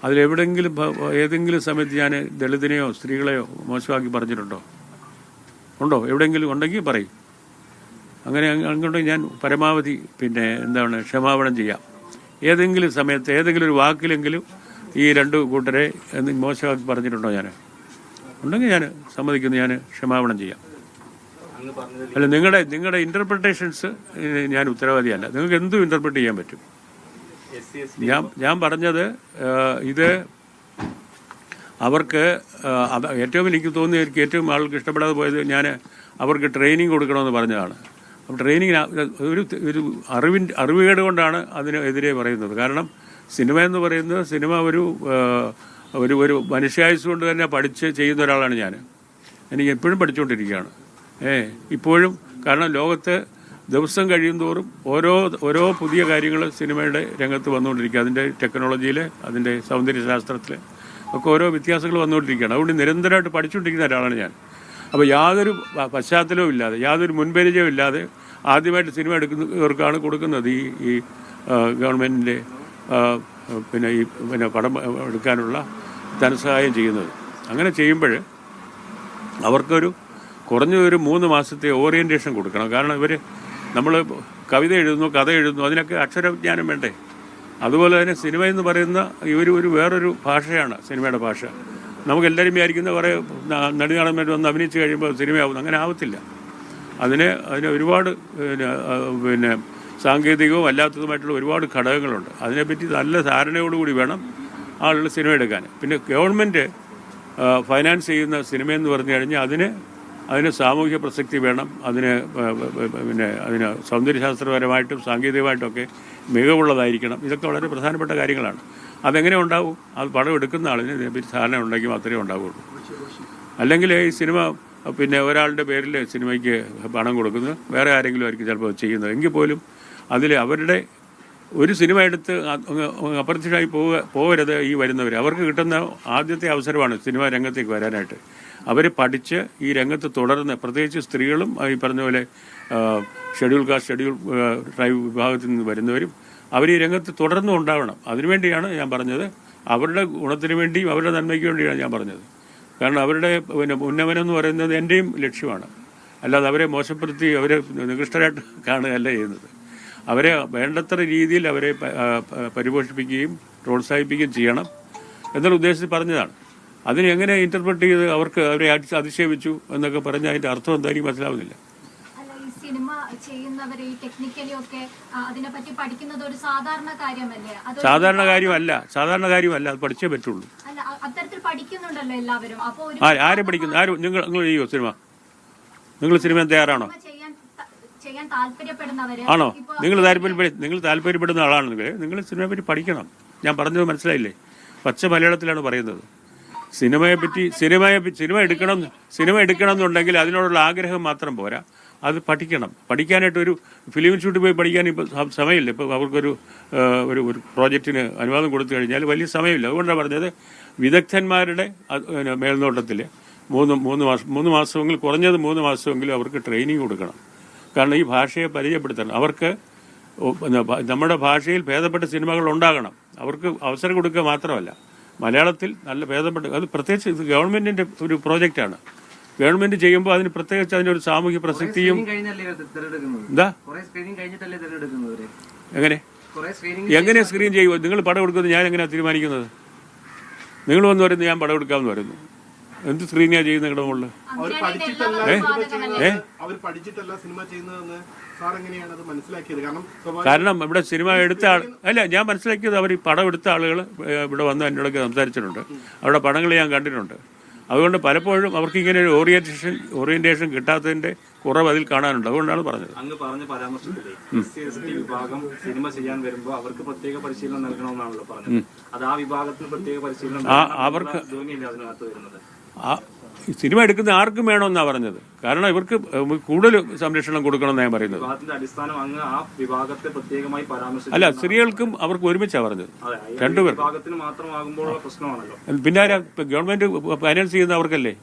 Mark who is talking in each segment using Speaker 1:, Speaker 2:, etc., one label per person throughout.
Speaker 1: അതിലെവിടെയെങ്കിലും ഏതെങ്കിലും സമയത്ത് ഞാൻ ദളിതനെയോ സ്ത്രീകളെയോ മോശമാക്കി പറഞ്ഞിട്ടുണ്ടോ? ഉണ്ടോ? എവിടെയെങ്കിലും ഉണ്ടെങ്കിൽ പറയും. അങ്ങോട്ട് ഞാൻ പരമാവധി ക്ഷമാപണം ചെയ്യാം. ഏതെങ്കിലും സമയത്ത് ഏതെങ്കിലും ഒരു വാക്കിലെങ്കിലും ഈ രണ്ട് കൂട്ടരെ മോശമാക്കി പറഞ്ഞിട്ടുണ്ടോ? ഞാൻ ഉണ്ടെങ്കിൽ ഞാൻ സമ്മതിക്കുന്നു, ഞാൻ ക്ഷമാപണം ചെയ്യാം. അല്ല, നിങ്ങളുടെ ഇൻ്റർപ്രിട്ടേഷൻസ് ഞാൻ ഉത്തരവാദിയല്ല. നിങ്ങൾക്ക് എന്തും ഇൻ്റർപ്രിറ്റ് ചെയ്യാൻ പറ്റും. ഞാൻ പറഞ്ഞത് ഇത് അവർക്ക് എനിക്ക് ഏറ്റവും ആൾക്ക് ഇഷ്ടപ്പെടാതെ പോയത് ഞാൻ അവർക്ക് ട്രെയിനിങ് കൊടുക്കണമെന്ന് പറഞ്ഞതാണ്. അപ്പോൾ ട്രെയിനിങ്ങിന് ഒരു അറിവുകേട് കൊണ്ടാണ് അതിനെതിരെ പറയുന്നത്. കാരണം സിനിമ എന്ന് പറയുന്നത് ഒരു മനുഷ്യായുസ് കൊണ്ട് തന്നെ പഠിച്ച് ചെയ്യുന്ന ഒരാളാണ് ഞാൻ. എനിക്ക് എപ്പോഴും പഠിച്ചുകൊണ്ടിരിക്കുകയാണ്. ഇപ്പോഴും. കാരണം ലോകത്ത് ദിവസം കഴിയും തോറും ഓരോ പുതിയ കാര്യങ്ങൾ സിനിമയുടെ രംഗത്ത് വന്നുകൊണ്ടിരിക്കുക. അതിൻ്റെ ടെക്നോളജിയിൽ, അതിൻ്റെ സൗന്ദര്യശാസ്ത്രത്തിൽ ഒക്കെ ഓരോ വ്യത്യാസങ്ങൾ വന്നുകൊണ്ടിരിക്കുകയാണ്. അതുകൊണ്ട് നിരന്തരമായിട്ട് പഠിച്ചുകൊണ്ടിരിക്കുന്ന ഒരാളാണ് ഞാൻ. അപ്പോൾ യാതൊരു പശ്ചാത്തലവും ഇല്ലാതെ, യാതൊരു മുൻപരിചയവും ഇല്ലാതെ ആദ്യമായിട്ട് സിനിമ എടുക്കുന്നവർക്കാണ് കൊടുക്കുന്നത് ഈ ഗവൺമെൻറ്റിൻ്റെ പടം എടുക്കാനുള്ള ധനസഹായം ചെയ്യുന്നത്. അങ്ങനെ ചെയ്യുമ്പോൾ അവർക്കൊരു കുറഞ്ഞൊരു 3 മാസത്തെ ഓറിയൻറ്റേഷൻ കൊടുക്കണം. കാരണം നമ്മൾ കവിത എഴുതുന്നു, കഥ എഴുതുന്നു, അതിനൊക്കെ അക്ഷരജ്ഞാനം വേണ്ടേ? അതുപോലെ തന്നെ സിനിമ എന്ന് പറയുന്ന ഒരു വേറൊരു ഭാഷയാണ് സിനിമയുടെ ഭാഷ. നമുക്കെല്ലാവരും വിചാരിക്കുന്ന കുറേ നടിനടന്മാർ വന്ന് അഭിനയിച്ച് കഴിയുമ്പോൾ സിനിമയാവുന്നു. അങ്ങനെ ആവത്തില്ല. അതിന് ഒരുപാട് സാങ്കേതികവും അല്ലാത്തതുമായിട്ടുള്ള ഒരുപാട് ഘടകങ്ങളുണ്ട്. അതിനെപ്പറ്റി നല്ല ധാരണയോടുകൂടി വേണം ആളുകൾ സിനിമ എടുക്കാൻ. പിന്നെ ഗവൺമെൻറ് ഫൈനാൻസ് ചെയ്യുന്ന സിനിമയെന്ന് പറഞ്ഞു കഴിഞ്ഞാൽ അതിന് സാമൂഹ്യ പ്രസക്തി വേണം. അതിന് സൗന്ദര്യശാസ്ത്രപരമായിട്ടും സാങ്കേതികമായിട്ടുമൊക്കെ മികവുള്ളതായിരിക്കണം. ഇതൊക്കെ വളരെ പ്രധാനപ്പെട്ട കാര്യങ്ങളാണ്. അതെങ്ങനെ ഉണ്ടാവും? അത് പടം എടുക്കുന്ന ആളിന് ഇതിനെപ്പറ്റി ധാരണ ഉണ്ടെങ്കിൽ മാത്രമേ ഉണ്ടാവുകയുള്ളൂ. അല്ലെങ്കിൽ ഈ സിനിമ ഒരാളുടെ പേരിൽ സിനിമയ്ക്ക് പണം കൊടുക്കുന്നത് വേറെ ആരെങ്കിലും ആയിരിക്കും ചിലപ്പോൾ ചെയ്യുന്നത്. എങ്കിൽ പോലും അതിൽ അവരുടെ ഒരു സിനിമ എടുത്ത് അപ്രത്യക്ഷമായി പോകരുത് ഈ വരുന്നവർ. അവർക്ക് കിട്ടുന്ന ആദ്യത്തെ അവസരമാണ് സിനിമാ രംഗത്തേക്ക് വരാനായിട്ട്. അവർ പഠിച്ച് ഈ രംഗത്ത് തുടർന്ന്, പ്രത്യേകിച്ച് സ്ത്രീകളും ഈ പറഞ്ഞ പോലെ ഷെഡ്യൂൾ കാസ്റ്റ്, ഷെഡ്യൂൾ ട്രൈബ് വിഭാഗത്തിൽ നിന്ന് വരുന്നവരും അവർ ഈ രംഗത്ത് തുടർന്നും ഉണ്ടാവണം. അതിനുവേണ്ടിയാണ് ഞാൻ പറഞ്ഞത്. അവരുടെ ഗുണത്തിന് വേണ്ടിയും അവരുടെ നന്മയ്ക്ക് വേണ്ടിയാണ് ഞാൻ പറഞ്ഞത്. കാരണം അവരുടെ ഉന്നമനം എന്ന് പറയുന്നത് എൻ്റെയും ലക്ഷ്യമാണ്. അല്ലാതെ അവരെ മോശപ്പെടുത്തി അവരെ നികൃഷ്ടരായിട്ട് കാണുകയല്ല ചെയ്യുന്നത്. അവരെ വേണ്ടത്ര രീതിയിൽ അവരെ പരിപോഷിപ്പിക്കുകയും പ്രോത്സാഹിപ്പിക്കുകയും ചെയ്യണം എന്നുള്ള ഉദ്ദേശത്തിൽ പറഞ്ഞതാണ്. അതിനെ എങ്ങനെ ഇന്റർപ്രറ്റ് ചെയ്ത് അവരെ അധിക്ഷേപിച്ചു എന്നൊക്കെ പറഞ്ഞാൽ അതിൻ്റെ അർത്ഥം എന്തായാലും മനസ്സിലാവുന്നില്ല. സാധാരണ കാര്യമല്ല. അത് പഠിച്ചേ പറ്റുള്ളൂ. ആരെ പഠിക്കുന്നു? നിങ്ങൾ ചെയ്യോ സിനിമ? നിങ്ങൾ സിനിമ തയ്യാറാണോ? ആണോ? നിങ്ങൾ താല്പര്യപ്പെടുന്ന ആളാണെങ്കിൽ നിങ്ങൾ സിനിമയെ പറ്റി പഠിക്കണം. ഞാൻ പറഞ്ഞത് മനസ്സിലായില്ലേ? പച്ച മലയാളത്തിലാണ് പറയുന്നത്. സിനിമ എടുക്കണം എന്നുണ്ടെങ്കിൽ അതിനോടുള്ള ആഗ്രഹം മാത്രം പോരാ, അത് പഠിക്കണം. പഠിക്കാനായിട്ടൊരു ഫിലിം ഷൂട്ട് പോയി പഠിക്കാൻ ഇപ്പോൾ സമയമില്ല. ഇപ്പോൾ അവർക്കൊരു ഒരു പ്രോജക്റ്റിന് അനുവാദം കൊടുത്തു കഴിഞ്ഞാൽ വലിയ സമയമില്ല. അതുകൊണ്ടാണ് പറഞ്ഞത് വിദഗ്ധന്മാരുടെ മേൽനോട്ടത്തിൽ 3 മാസമെങ്കിലും, കുറഞ്ഞത് 3 മാസമെങ്കിലും അവർക്ക് ട്രെയിനിങ് കൊടുക്കണം. കാരണം ഈ ഭാഷയെ പരിചയപ്പെടുത്തണം. അവർക്ക് നമ്മുടെ ഭാഷയിൽ ഭേദപ്പെട്ട സിനിമകൾ ഉണ്ടാകണം. അവർക്ക് അവസരം കൊടുക്കുക മാത്രമല്ല, മലയാളത്തിൽ നല്ല ഭേദപ്പെട്ട, അത് പ്രത്യേകിച്ച് ഇത് ഗവൺമെൻറ്റിൻ്റെ ഒരു പ്രോജക്റ്റാണ്. ഗവൺമെൻറ് ചെയ്യുമ്പോൾ അതിന് പ്രത്യേകിച്ച് അതിനൊരു സാമൂഹ്യ പ്രസക്തിയും എങ്ങനെ സ്ക്രീൻ ചെയ്യുമോ? നിങ്ങൾ പടം എടുക്കുന്നത് ഞാൻ എങ്ങനെയാണ് തീരുമാനിക്കുന്നത്? നിങ്ങൾ വന്ന് പറയുന്നത് ഞാൻ പടം എടുക്കാമെന്ന് പറയുന്നു. എന്ത് സ്ക്രീനിങ്ങാ ചെയ്യുന്നത് നിങ്ങളുടെ മുകളിൽ? കാരണം ഇവിടെ സിനിമ എടുത്ത ഞാൻ മനസ്സിലാക്കിയത് അവർ പടം എടുത്ത ആളുകൾ ഇവിടെ വന്ന് എന്നോടൊക്കെ സംസാരിച്ചിട്ടുണ്ട്. അവരുടെ പടങ്ങൾ ഞാൻ കണ്ടിട്ടുണ്ട്. അതുകൊണ്ട് പലപ്പോഴും അവർക്ക് ഇങ്ങനെ ഒരു ഓറിയന്റേഷൻ കിട്ടാത്തതിന്റെ കുറവ് അതിൽ കാണാനുണ്ട്. അതുകൊണ്ടാണ് പറഞ്ഞത്.
Speaker 2: അങ്ങ് പറഞ്ഞ പരാമർശത്തിലെ വിഭാഗം സിനിമ ചെയ്യാൻ വരുമ്പോൾ അവർക്ക് പ്രത്യേക പരിശീലനം നൽകണമെന്നാണല്ലോ പറഞ്ഞത്. അത് ആ വിഭാഗത്തിന് പ്രത്യേക പരിശീലനം
Speaker 1: അവർക്ക് സിനിമ എടുക്കുന്ന ആർക്കും വേണമെന്നാണ് പറഞ്ഞത്. കാരണം ഇവർക്ക് കൂടുതൽ സംരക്ഷണം കൊടുക്കണമെന്നാണ് ഞാൻ പറയുന്നത്. അല്ല, സ്ത്രീകൾക്കും അവർക്ക് ഒരുമിച്ചാണ് പറഞ്ഞത്. രണ്ടുപേർ. പിന്നെ ഗവൺമെന്റ് ഫൈനാൻസ് ചെയ്യുന്ന അവർക്കല്ലേ.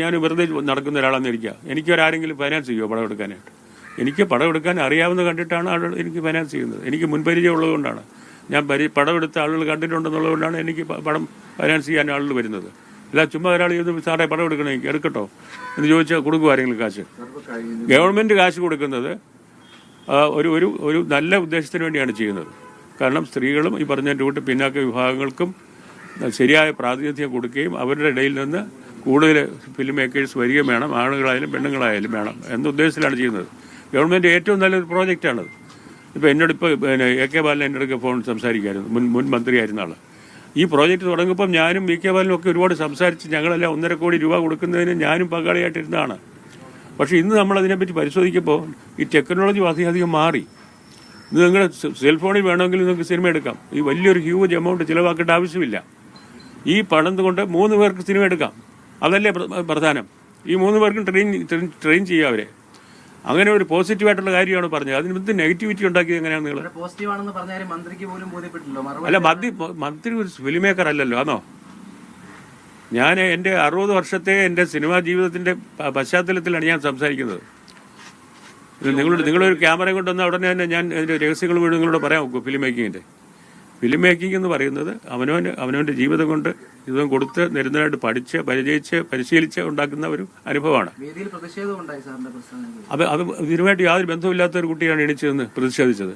Speaker 1: ഞാൻ വെറുതെ നടക്കുന്ന ഒരാളാന്ന് ഇരിക്കുക. എനിക്കൊരാരെങ്കിലും ഫൈനാൻസ് ചെയ്യുമോ പടം എടുക്കാനായിട്ട്? എനിക്ക് പടം എടുക്കാൻ അറിയാവുന്ന കണ്ടിട്ടാണ് ആളുകൾ എനിക്ക് ഫൈനാൻസ് ചെയ്യുന്നത്. എനിക്ക് മുൻപരിചയം ഉള്ളതുകൊണ്ടാണ്. ഞാൻ പടം എടുത്ത ആളുകൾ കണ്ടിട്ടുണ്ടെന്നുള്ളതുകൊണ്ടാണ് എനിക്ക് പടം ഫൈനാൻസ് ചെയ്യാൻ ആളുകൾ വരുന്നത്. അല്ല ചുമ്മാ ഒരാൾ ചെയ്ത് സാറേ പടം എടുക്കണമെങ്കിൽ എടുക്കട്ടോ എന്ന് ചോദിച്ചാൽ കൊടുക്കും ആരെങ്കിലും കാശ്. ഗവൺമെൻറ് കാശ് കൊടുക്കുന്നത് ഒരു ഒരു ഒരു നല്ല ഉദ്ദേശത്തിന് വേണ്ടിയാണ് ചെയ്യുന്നത്. കാരണം സ്ത്രീകളും ഈ പറഞ്ഞ കൂട്ട് പിന്നാക്ക വിഭാഗങ്ങൾക്കും ശരിയായ പ്രാതിനിധ്യം കൊടുക്കുകയും അവരുടെ ഇടയിൽ നിന്ന് കൂടുതൽ ഫിലിം മേക്കേഴ്സ് വരികയും വേണം, ആണുങ്ങളായാലും പെണ്ണുങ്ങളായാലും വേണം എന്ന ഉദ്ദേശത്തിലാണ് ചെയ്യുന്നത്. ഗവൺമെൻറ് ഏറ്റവും നല്ലൊരു പ്രോജക്റ്റാണത്. ഇപ്പോൾ എന്നോടിപ്പോൾ AK ബാലൻ എൻ്റെ അടുക്ക ഫോൺ സംസാരിക്കുമായിരുന്നു, മുൻ മന്ത്രിയായിരുന്ന ആൾ. ഈ പ്രോജക്റ്റ് തുടങ്ങുമ്പം ഞാനും VK ബാലനും ഒക്കെ ഒരുപാട് സംസാരിച്ച് ഞങ്ങളെല്ലാം 1.5 കോടി രൂപ കൊടുക്കുന്നതിന് ഞാനും പങ്കാളിയായിട്ടിരുന്നതാണ്. പക്ഷേ ഇന്ന് നമ്മളതിനെപ്പറ്റി പരിശോധിക്കുമ്പോൾ ഈ ടെക്നോളജി അധികം മാറി. ഇത് നിങ്ങളുടെ സെൽഫോണിൽ വേണമെങ്കിൽ നിങ്ങൾക്ക് സിനിമ എടുക്കാം. ഈ വലിയൊരു ഹ്യൂജ് എമൗണ്ട് ചിലവാക്കേണ്ട ആവശ്യമില്ല. ഈ പണം കൊണ്ട് 3 പേർക്ക് സിനിമ എടുക്കാം. അതല്ലേ പ്രധാനം. ഈ 3 പേർക്കും ട്രെയിൻ ചെയ്യുക അവരെ. അങ്ങനെ ഒരു പോസിറ്റീവായിട്ടുള്ള കാര്യമാണ് പറഞ്ഞത്. അതിന് എന്ത് നെഗറ്റിവിറ്റി ഉണ്ടാക്കിയത് എങ്ങനെയാണ് നിങ്ങൾ? അല്ല, മന്ത്രി ഒരു ഫിലിം മേക്കർ അല്ലല്ലോ, ആണോ? ഞാൻ എൻ്റെ 60 വർഷത്തെ എൻ്റെ സിനിമാ ജീവിതത്തിൻ്റെ പശ്ചാത്തലത്തിലാണ് ഞാൻ സംസാരിക്കുന്നത്. നിങ്ങളൊരു ക്യാമറ കൊണ്ടുവന്ന ഉടനെ തന്നെ ഞാൻ അതിൻ്റെ രഹസ്യങ്ങൾ വീണ്ടും നിങ്ങളോട് പറയാൻ നോക്കൂ. ഫിലിം മേക്കിംഗ് എന്ന് പറയുന്നത് അവനവൻ്റെ ജീവിതം കൊണ്ട് ജീവിതം കൊടുത്ത് നിരന്തരമായിട്ട് പഠിച്ച് പരിശീലിച്ച് ഉണ്ടാക്കുന്ന ഒരു അനുഭവമാണ്. അത് ഇതിനുമായിട്ട് യാതൊരു ബന്ധമില്ലാത്ത ഒരു കുട്ടിയാണ് എണീച്ചു നിന്ന് പ്രതിഷേധിച്ചത്.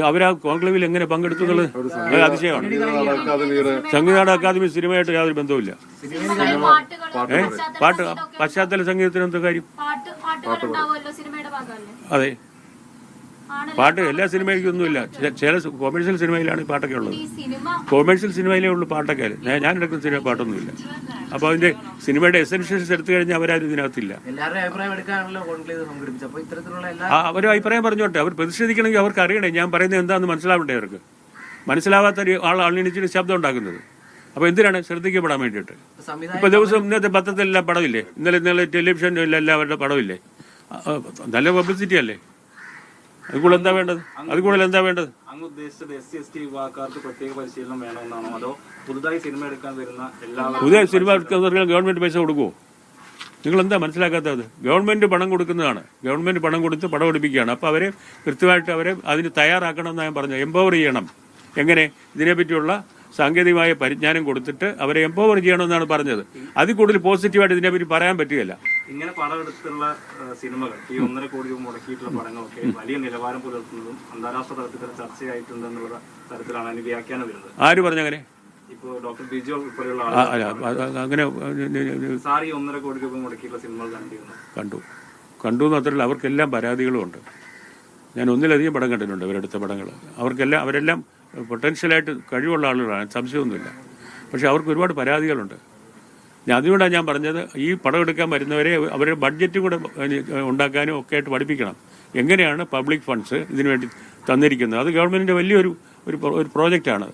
Speaker 1: അവരാ കോൺക്ലേവിൽ എങ്ങനെ പങ്കെടുത്തു എന്നുള്ളത് അതിശയമാണ്. സംഗീത അക്കാദമി സിനിമയായിട്ട് യാതൊരു ബന്ധവുമില്ല. പാട്ട് പശ്ചാത്തല സംഗീതത്തിന് എന്താ കാര്യം? അതെ, പാട്ട് എല്ലാ സിനിമയ്ക്കൊന്നുമില്ല. ചില കൊമേഴ്ഷ്യൽ സിനിമയിലാണ് പാട്ടൊക്കെ ഉള്ളത്. കൊമേഴ്ഷ്യൽ സിനിമയിലേ ഉള്ളൂ പാട്ടൊക്കെ. ഞാൻ എടുക്കുന്ന സിനിമ പാട്ടൊന്നുമില്ല. അപ്പോൾ അതിന്റെ സിനിമയുടെ എസെൻഷ്യൽസ് എടുത്തു കഴിഞ്ഞാൽ അവരാരും ഇതിനകത്തില്ല. അവർ അഭിപ്രായം പറഞ്ഞോട്ടെ. അവർ പ്രതിഷേധിക്കണമെങ്കിൽ അവർക്ക് അറിയണേ ഞാൻ പറയുന്നത് എന്താണെന്ന് മനസ്സിലാവണ്ടേ. അവർക്ക് മനസ്സിലാവാത്ത ആളെണിച്ചിട്ട് ശബ്ദം ഉണ്ടാക്കുന്നത്. അപ്പോൾ എന്തിനാണ്? ശ്രദ്ധിക്കപ്പെടാൻ വേണ്ടിയിട്ട്. ഇപ്പൊ ദിവസം ഇന്നത്തെ പത്രത്തിലെല്ലാം പടമില്ലേ? ഇന്നലെ ടെലിവിഷനിലും എല്ലാവരുടെ പടമില്ലേ? നല്ല പബ്ലിസിറ്റി അല്ലേ? അതുകൂടെ എന്താ വേണ്ടത്?
Speaker 2: അങ്ങ് ഉദ്ദേശിച്ചത് SC/ST വിഭാഗക്കാർക്ക് പ്രത്യേക പരിശീലനം വേണമെന്നാണോ, അതോ പുതുതായി സിനിമ എടുക്കാൻ വരുന്ന എല്ലാവരും
Speaker 1: ഗവൺമെന്റ് പൈസ കൊടുക്കുമോ? നിങ്ങൾ എന്താ മനസ്സിലാക്കാത്തത്? ഗവൺമെന്റ് പണം കൊടുക്കുന്നതാണ്. ഗവൺമെന്റ് പണം കൊടുത്ത് പടം എടുപ്പിക്കുകയാണ്. അപ്പോൾ അവരെ കൃത്യമായിട്ട് അതിന് തയ്യാറാക്കണം എന്നാണ് ഞാൻ പറഞ്ഞത്. എംപവർ ചെയ്യണം. എങ്ങനെ? ഇതിനെപ്പറ്റിയുള്ള സാങ്കേതികമായ പരിജ്ഞാനം കൊടുത്തിട്ട് അവരെ എംപവർ ചെയ്യണമെന്നാണ് പറഞ്ഞത്. അതിൽ കൂടുതൽ പോസിറ്റീവായിട്ട് ഇതിനെപ്പറ്റി പറയാൻ പറ്റുകയില്ല.
Speaker 2: ഇങ്ങനെ പണം എടുത്തുള്ള സിനിമകൾ, ഈ 1.5 കോടി രൂപ മുടക്കിയിട്ടുള്ള പടങ്ങളൊക്കെ വലിയ നിലവാരം പുലർത്തുന്നതും അന്താരാഷ്ട്ര തലത്തിൽ ചർച്ചയായിട്ടുണ്ടെന്നുള്ള തരത്തിലാണ് അതിന് വ്യാഖ്യാനം വരുന്നത്.
Speaker 1: ആര് പറഞ്ഞങ്ങനെ?
Speaker 2: ഇപ്പോൾ ഡോക്ടർ ബിജു ഉൾപ്പെടെയുള്ള
Speaker 1: അങ്ങനെ
Speaker 2: സാർ ഈ 1.5 കോടി രൂപ മുടക്കിയിട്ടുള്ള സിനിമകൾ
Speaker 1: കണ്ടു മാത്രമല്ല അവർക്കെല്ലാം പരാതികളുമുണ്ട്. ഞാൻ ഒന്നിലധികം പടം കണ്ടിട്ടുണ്ട് ഇവരെടുത്ത പടങ്ങൾ. അവരെല്ലാം പൊട്ടൻഷ്യലായിട്ട് കഴിവുള്ള ആളുകളാണ്, സംശയമൊന്നുമില്ല. പക്ഷെ അവർക്ക് ഒരുപാട് പരാതികളുണ്ട്. അതുകൊണ്ടാണ് ഞാൻ പറഞ്ഞത് ഈ പടം എടുക്കാൻ വരുന്നവരെ അവരുടെ ബഡ്ജറ്റും കൂടെ ഉണ്ടാക്കാനും ഒക്കെ ആയിട്ട് പഠിപ്പിക്കണം. എങ്ങനെയാണ് പബ്ലിക് ഫണ്ട്സ് ഇതിനു വേണ്ടി തന്നിരിക്കുന്നത്? അത് ഗവൺമെൻറ്റിൻ്റെ വലിയൊരു ഒരു പ്രോജക്റ്റാണ്.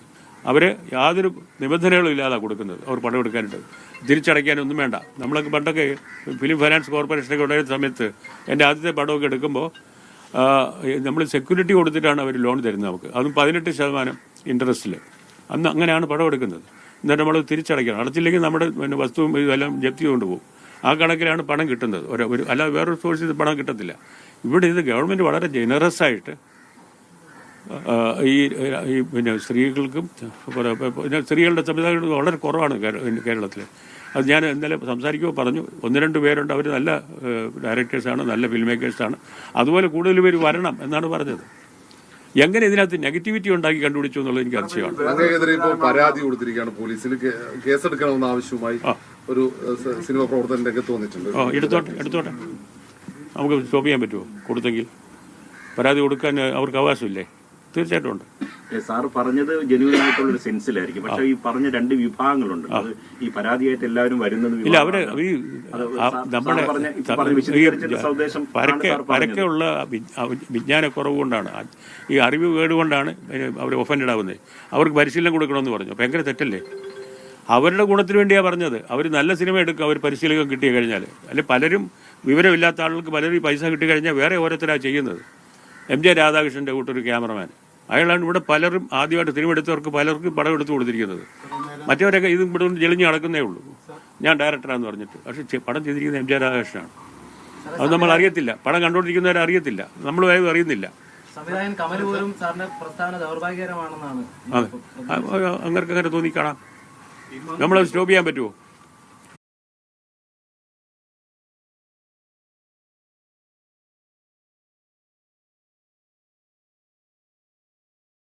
Speaker 1: അവർ യാതൊരു നിബന്ധനകളും ഇല്ലാതാണ് കൊടുക്കുന്നത്. അവർ പടം എടുക്കാനായിട്ട് തിരിച്ചടയ്ക്കാനൊന്നും വേണ്ട. നമ്മളൊക്കെ പണ്ടൊക്കെ ഫിലിം ഫൈനാൻസ് കോർപ്പറേഷനൊക്കെ ഉണ്ടായിരുന്ന സമയത്ത് എൻ്റെ ആദ്യത്തെ പടമൊക്കെ എടുക്കുമ്പോൾ നമ്മൾ സെക്യൂരിറ്റി കൊടുത്തിട്ടാണ് അവർ ലോൺ തരുന്നത് നമുക്ക്. അതും 18% ഇൻട്രസ്റ്റിൽ. അന്ന് അങ്ങനെയാണ് പടം എടുക്കുന്നത്. എന്നിട്ട് നമ്മൾ തിരിച്ചടയ്ക്കണം. അടച്ചില്ലെങ്കിൽ നമ്മുടെ വസ്തുവും ഇതെല്ലാം ജപ്തി കൊണ്ടുപോകും. ആ കണക്കിലാണ് പണം കിട്ടുന്നത്. അല്ലാതെ വേറൊരു സോഴ്സിൽ ഇത് പണം കിട്ടത്തില്ല. ഇവിടെ ഇത് ഗവൺമെൻറ് വളരെ ജനറസ് ആയിട്ട് ഈ പിന്നെ സ്ത്രീകൾക്കും സ്ത്രീകളുടെ സംവിധാനം വളരെ കുറവാണ് കേരളത്തിൽ. അത് ഞാൻ ഇന്നലെ സംസാരിക്കുമ്പോൾ പറഞ്ഞു. 1-2 പേരുണ്ട്, അവർ നല്ല ഡയറക്ടേഴ്സാണ്, നല്ല ഫിലിം മേക്കേഴ്സാണ്. അതുപോലെ കൂടുതൽ പേര് വരണം എന്നാണ് പറഞ്ഞത്. എങ്ങനെ ഇതിനകത്ത് നെഗറ്റിവിറ്റി ഉണ്ടാക്കി കണ്ടുപിടിച്ചു എന്നുള്ളത് എനിക്ക് അതിശയമാണ്.
Speaker 3: പരാതി കൊടുത്തിരിക്കുകയാണ് പോലീസിൽ. കേസെടുക്കണമെന്ന ആവശ്യവുമായി ഒരു സിനിമ പ്രവർത്തകൻ രംഗത്ത് വന്നിട്ടുണ്ട്.
Speaker 1: എടുത്തോട്ടെ നമുക്ക് സ്റ്റോപ്പ് ചെയ്യാൻ പറ്റുമോ? കൊടുത്തെങ്കിൽ പരാതി കൊടുക്കാൻ അവർക്ക് അവകാശമില്ലേ? തീർച്ചയായിട്ടും ഉണ്ട്.
Speaker 4: സാർ പറഞ്ഞത് ജെന്യൂൻ ആയിട്ടുള്ളൊരു സെൻസിലായിരിക്കും. പക്ഷെ ഈ പറഞ്ഞ 2 വിഭാഗങ്ങളുണ്ട്. അത് ഈ പരാതിയായിട്ട് എല്ലാവരും വരുന്നത്
Speaker 1: ഇല്ല. അവര് നമ്മുടെ പരക്കെയുള്ള വിജ്ഞാനക്കുറവ് കൊണ്ടാണ്, ഈ അറിവ് കേടുകൊണ്ടാണ് അവർ ഒഫൻഡഡ് ആവുന്നത്. അവർക്ക് പരിശീലനം കൊടുക്കണമെന്ന് പറഞ്ഞു. ഭയങ്കര തെറ്റല്ലേ? അവരുടെ ഗുണത്തിന് വേണ്ടിയാണ് പറഞ്ഞത്. അവർ നല്ല സിനിമ എടുക്കും അവർ പരിശീലനം കിട്ടി കഴിഞ്ഞാൽ. അല്ലെ പലരും വിവരമില്ലാത്ത ആളുകൾക്ക് പലരും പൈസ കിട്ടിക്കഴിഞ്ഞാൽ വേറെ ഓരോരുത്തരാണ് ചെയ്യുന്നത്. MJ രാധാകൃഷ്ണൻ്റെ കൂട്ടൊരു ക്യാമറമാൻ, അയാളാണ് ഇവിടെ പലരും ആദ്യമായിട്ട് സിനിമ എടുത്തവർക്ക് പലർക്കും പടം എടുത്തു കൊടുത്തിരിക്കുന്നത്. മറ്റവരൊക്കെ ഇത് ഇവിടെ ജെളിഞ്ഞ് നടക്കുന്നേ ഉള്ളൂ. ഞാൻ ഡയറക്ടറാന്ന് പറഞ്ഞിട്ട്. പക്ഷെ പടം ചെയ്തിരിക്കുന്നത് MJ രാധാകൃഷ്ണനാണ്. അത് നമ്മൾ അറിയത്തില്ല. പടം കണ്ടുകൊണ്ടിരിക്കുന്നവരെ അറിയത്തില്ല. നമ്മൾ അറിയുന്നില്ല.
Speaker 5: സംവിധായകൻ കമൽ പോലും സാറിന്റെ പ്രസ്താവന ദൗർഭാഗ്യകരമാണെന്നാണ്.
Speaker 1: അതെ, അങ്ങനെ തോന്നിക്കാണാം. നമ്മളത് സ്റ്റോപ്പ് ചെയ്യാൻ പറ്റുമോ?